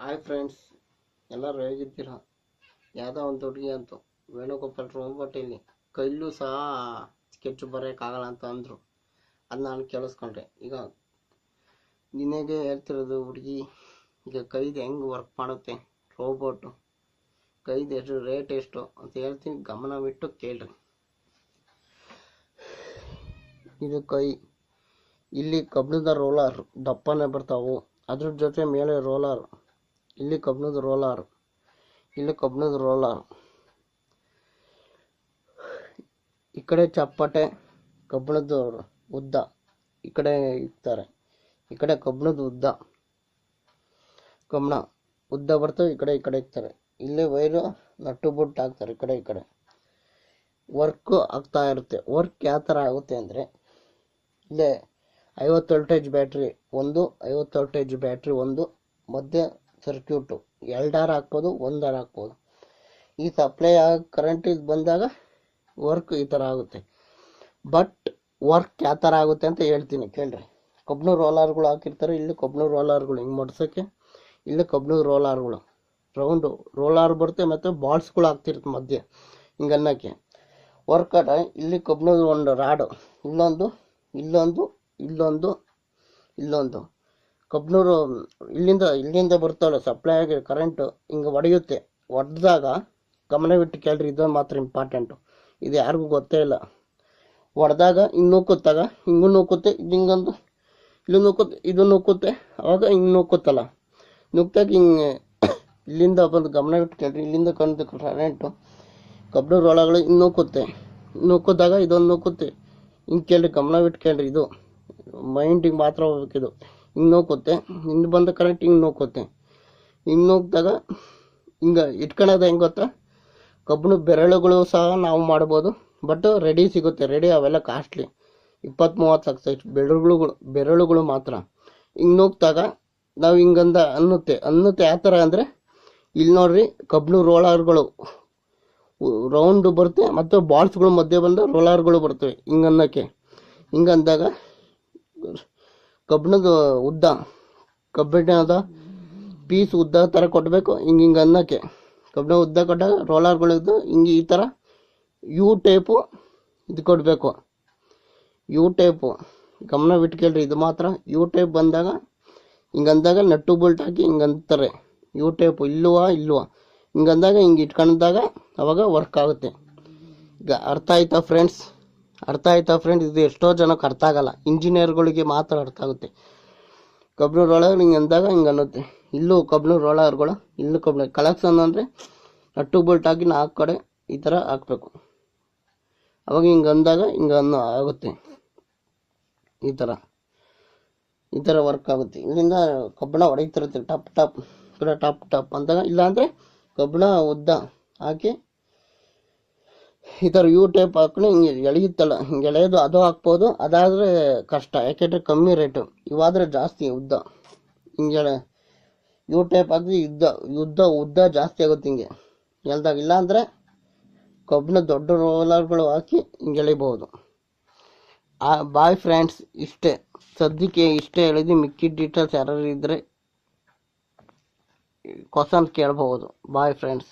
Hi friends, ಎಲ್ಲರೂ ಹೇಗಿದ್ದೀರಾ? ಯಾವುದೋ ಒಂದು ಹುಡುಗಿ ಅಂತು ವೇಣುಗೋಪಾಲ್ ರೋಬೋಟ್ ಇಲ್ಲಿ ಕೈಲೂ ಸಹ ಸ್ಕೆಚ್ ಬರೆಯೋಕ್ಕಾಗಲ್ಲ ಅಂತ ಅಂದರು. ಅದು ನಾನು ಕೇಳಿಸ್ಕೊಂಡ್ರೆ. ಈಗ ನಿನಗೆ ಹೇಳ್ತಿರೋದು ಹುಡುಗಿ, ಈಗ ಕೈದು ಹೆಂಗೆ ವರ್ಕ್ ಮಾಡುತ್ತೆ ರೋಬೋಟು, ಕೈದು ಎಷ್ಟು ರೇಟ್ ಎಷ್ಟು ಅಂತ ಹೇಳ್ತೀನಿ, ಗಮನವಿಟ್ಟು ಕೇಳ್ರಿ. ಇದು ಕೈ, ಇಲ್ಲಿ ಕಬ್ಬಿಣದ ರೋಲರ್ ದಪ್ಪನೇ ಬರ್ತಾವು, ಅದ್ರ ಜೊತೆ ಮೇಲೆ ರೋಲರ್, ಇಲ್ಲಿ ಕಬ್ಬಿಣದ ರೋಲರ್, ಇಲ್ಲಿ ಕಬ್ಬಿಣದ ರೋಲರ್, ಈ ಕಡೆ ಚಪ್ಪಟೆ ಕಬ್ಬಿಣದ ಉದ್ದ ಈ ಕಡೆ ಇಕ್ತಾರೆ, ಈ ಕಡೆ ಕಬ್ಬಿಣದ ಕಬ್ಬಿಣ ಉದ್ದ ಬರ್ತವೆ, ಈ ಕಡೆ ಇಕ್ತಾರೆ. ಇಲ್ಲೇ ವೈರು ನಟ್ಟು ಬುಟ್ಟು ಹಾಕ್ತಾರೆ, ಈ ಕಡೆ ವರ್ಕ್ ಆಗ್ತಾ ಇರುತ್ತೆ. ವರ್ಕ್ ಯಾವ ಥರ ಆಗುತ್ತೆ ಅಂದರೆ, ಇಲ್ಲೇ 50 ವೋಲ್ಟೇಜ್ ಬ್ಯಾಟ್ರಿ ಒಂದು, 50 ವೋಲ್ಟೇಜ್ ಬ್ಯಾಟ್ರಿ ಒಂದು, ಮಧ್ಯ ಸರ್ಕ್ಯೂಟು 2 ಆರ್ ಹಾಕ್ಬೋದು, 1 ಆರ್ ಹಾಕ್ಬೋದು. ಈ ಸಪ್ಲೈ ಕರೆಂಟ್ ಇದು ಬಂದಾಗ ವರ್ಕ್ ಈ ಥರ ಆಗುತ್ತೆ. ಬಟ್ ವರ್ಕ್ ಯಾವ ಥರ ಆಗುತ್ತೆ ಅಂತ ಹೇಳ್ತೀನಿ ಕೇಳ್ರಿ. ಕಬ್ಬಿಣ ರೋಲರ್ಗಳು ಹಾಕಿರ್ತಾರೆ, ಇಲ್ಲಿ ಕಬ್ಬಿಣ ರೋಲರ್ಗಳು ಹಿಂಗೆ ಮಡ್ಸೋಕ್ಕೆ, ಇಲ್ಲಿ ಕಬ್ಬಿಣದ ರೋಲರ್ಗಳು ರೌಂಡು ರೋಲರ್ ಬರುತ್ತೆ, ಮತ್ತು ಬಾಲ್ಸ್ಗಳು ಹಾಕ್ತಿರುತ್ತೆ ಮಧ್ಯೆ ಹಿಂಗೆ ಅನ್ನೋಕ್ಕೆ. ವರ್ಕ್ ಆಟ ಇಲ್ಲಿ ಕಬ್ಬಿಣದ ಒಂದು ರಾಡು, ಇಲ್ಲೊಂದು ಕಬ್ಬಿಣರು ಇಲ್ಲಿಂದ ಬರ್ತಾವಲ್ಲ ಸಪ್ಲೈ ಆಗಿ ಕರೆಂಟು ಹಿಂಗೆ ಹೊಡೆಯುತ್ತೆ. ಹೊಡೆದಾಗ ಗಮನವಿಟ್ಟು ಕೇಳ್ರಿ, ಇದು ಮಾತ್ರ ಇಂಪಾರ್ಟೆಂಟು, ಇದು ಯಾರಿಗೂ ಗೊತ್ತೇ ಇಲ್ಲ. ಹೊಡೆದಾಗ ಹಿಂಗೆ ನೂಕುತ್ತಾಗ ಹಿಂಗೂ ನೂಕುತ್ತೆ, ಇದು ಹಿಂಗೊಂದು ಇಲ್ಲಿ ನೂಕುತ್ತೆ, ಇದು ನೂಕುತ್ತೆ, ಅವಾಗ ಹಿಂಗೆ ನೂಕುತ್ತಲ್ಲ, ನೂಕ್ದಾಗ ಹಿಂಗೆ ಇಲ್ಲಿಂದ ಬಂದು ಗಮನವಿಟ್ಟು ಕೇಳ್ರಿ. ಇಲ್ಲಿಂದ ಕಂಡು ಕರೆಂಟು ಕಬ್ಬಿಣ ರೋಲಗಳು ಹಿಂಗೆ ನೂಕುತ್ತಾಗ ಇದೊಂದು ನೂಕುತ್ತೆ, ಹಿಂಗೆ ಕೇಳ್ರಿ, ಗಮನವಿಟ್ಟು ಕೇಳ್ರಿ. ಇದು ಮೈಂಡಿಗೆ ಮಾತ್ರ ಹೋಗ್ಬೇಕಿದು. ಹಿಂಗೆ ನೂಕುತ್ತೆ, ಹಿಂದೆ ಬಂದ ಕರೆಂಟ್ ಹಿಂಗೆ ನೂಕುತ್ತೆ. ಹಿಂಗೆ ನೂಕಿದಾಗ ಹಿಂಗೆ ಇಟ್ಕೊಳ್ಳೋದು ಹೆಂಗೆ ಗೊತ್ತಾ, ಕಬ್ಬಿಣ ಬೆರಳುಗಳು ಸಹ ನಾವು ಮಾಡ್ಬೋದು, ಬಟ್ ರೆಡಿ ಸಿಗುತ್ತೆ. ರೆಡಿ ಅವೆಲ್ಲ ಕಾಸ್ಟ್ಲಿ, 20-30 ಲಕ್ಷ. ಬೆರಳುಗಳು ಮಾತ್ರ ಹಿಂಗೆ ನೂಕಿದಾಗ ನಾವು ಹಿಂಗಂದ ಅನ್ನುತ್ತೆ ಯಾವ ಥರ ಅಂದರೆ, ಇಲ್ಲಿ ನೋಡ್ರಿ ಕಬ್ಬಿಣ ರೋಲರ್ಗಳು ರೌಂಡು ಬರುತ್ತೆ, ಮತ್ತು ಬಾಲ್ಸ್ಗಳು ಮಧ್ಯೆ ಬಂದ ರೋಲರ್ಗಳು ಬರ್ತವೆ ಹಿಂಗನ್ನಕ್ಕೆ. ಹಿಂಗಂದಾಗ ಕಬ್ಬಿಣದ ಪೀಸ್ ಉದ್ದ ಥರ ಕೊಡಬೇಕು, ಹಿಂಗೆ ಅನ್ನೋಕ್ಕೆ. ಕಬ್ಬಿಣ ಉದ್ದ ಕೊಟ್ಟಾಗ ರೋಲರ್ಗಳಿದ್ದು ಹಿಂಗೆ ಈ ಥರ ಯು ಟೈಪು ಇದು ಕೊಡಬೇಕು. ಯು ಟೈಪು ಗಮನವಿಟ್ಟು ಕೇಳ್ರಿ, ಇದು ಮಾತ್ರ ಯು ಟೈಪ್ ಬಂದಾಗ ಹಿಂಗಂದಾಗ ನಟ್ಟು ಬೋಲ್ಟ್ ಹಾಕಿ ಹಿಂಗೆ ಅಂತಾರೆ ಯು ಟೈಪು. ಇಲ್ಲವಾ ಹಿಂಗಂದಾಗ ಹಿಂಗೆ ಇಟ್ಕೊಂಡಾಗ ಅವಾಗ ವರ್ಕ್ ಆಗುತ್ತೆ. ಈಗ ಅರ್ಥ ಆಯ್ತಾ ಫ್ರೆಂಡ್ಸ್? ಇದು ಎಷ್ಟೋ ಜನಕ್ಕೆ ಅರ್ಥ ಆಗಲ್ಲ, ಇಂಜಿನಿಯರ್ಗಳಿಗೆ ಮಾತ್ರ ಅರ್ಥ ಆಗುತ್ತೆ. ಕಬ್ಬಿಣ ರೋಲರ್ ಹಿಂಗೆ ಅಂದಾಗ ಹಿಂಗೆ ಅನ್ನುತ್ತೆ. ಇಲ್ಲೂ ಕಬ್ಬಿಣ ರೋಲರ್ಗಳು, ಇಲ್ಲೂ ಕಬ್ಬಿಣ ಕಲೆಕ್ಷನ್ ಅಂದರೆ ನಟ್ಟು ಬೋಲ್ಟ್ ಹಾಕಿ 4 ಕಡೆ ಈ ಥರ ಹಾಕಬೇಕು. ಅವಾಗ ಹಿಂಗೆ ಅಂದಾಗ ಹಿಂಗೆ ಆಗುತ್ತೆ. ಈ ಥರ ವರ್ಕ್ ಆಗುತ್ತೆ. ಇಲ್ಲಿಂದ ಕಬ್ಬಿಣ ಹೊಡಿತಿರುತ್ತೆ ಟಪ್ ಅಂದಾಗ, ಇಲ್ಲಾಂದರೆ ಕಬ್ಬಿಣ ಉದ್ದ ಹಾಕಿ ಈ ಥರ ಯು ಟೈಪ್ ಹಾಕೊಂಡು ಹಿಂಗೆ ಎಳೆಯುತ್ತಲ್ಲ, ಹಿಂಗೆ ಎಳೆಯೋದು ಅದು ಹಾಕ್ಬೋದು. ಅದಾದರೆ ಕಷ್ಟ, ಯಾಕೆಂದರೆ ಕಮ್ಮಿ ರೇಟು. ಇವಾದರೆ ಜಾಸ್ತಿ ಉದ್ದ, ಹಿಂಗೆ ಯು ಟೈಪ್ ಹಾಕಿ ಉದ್ದ ಜಾಸ್ತಿ ಆಗುತ್ತೆ ಹಿಂಗೆ ಎಳ್ದಾಗ. ಇಲ್ಲಾಂದರೆ ಕಬ್ಬಿಣ ದೊಡ್ಡ ರೋಲರ್ಗಳು ಹಾಕಿ ಹಿಂಗೆ ಎಳಿಬೋದು. ಬಾಯ್ ಫ್ರೆಂಡ್ಸ್, ಸದ್ಯಕ್ಕೆ ಇಷ್ಟೇ ಹೇಳಿದ್ದು. ಮಿಕ್ಕಿದ ಡೀಟೇಲ್ಸ್ ಯಾರು ಇದ್ದರೆ ಕ್ವಶನ್ ಕೇಳ್ಬೋದು. Bye friends.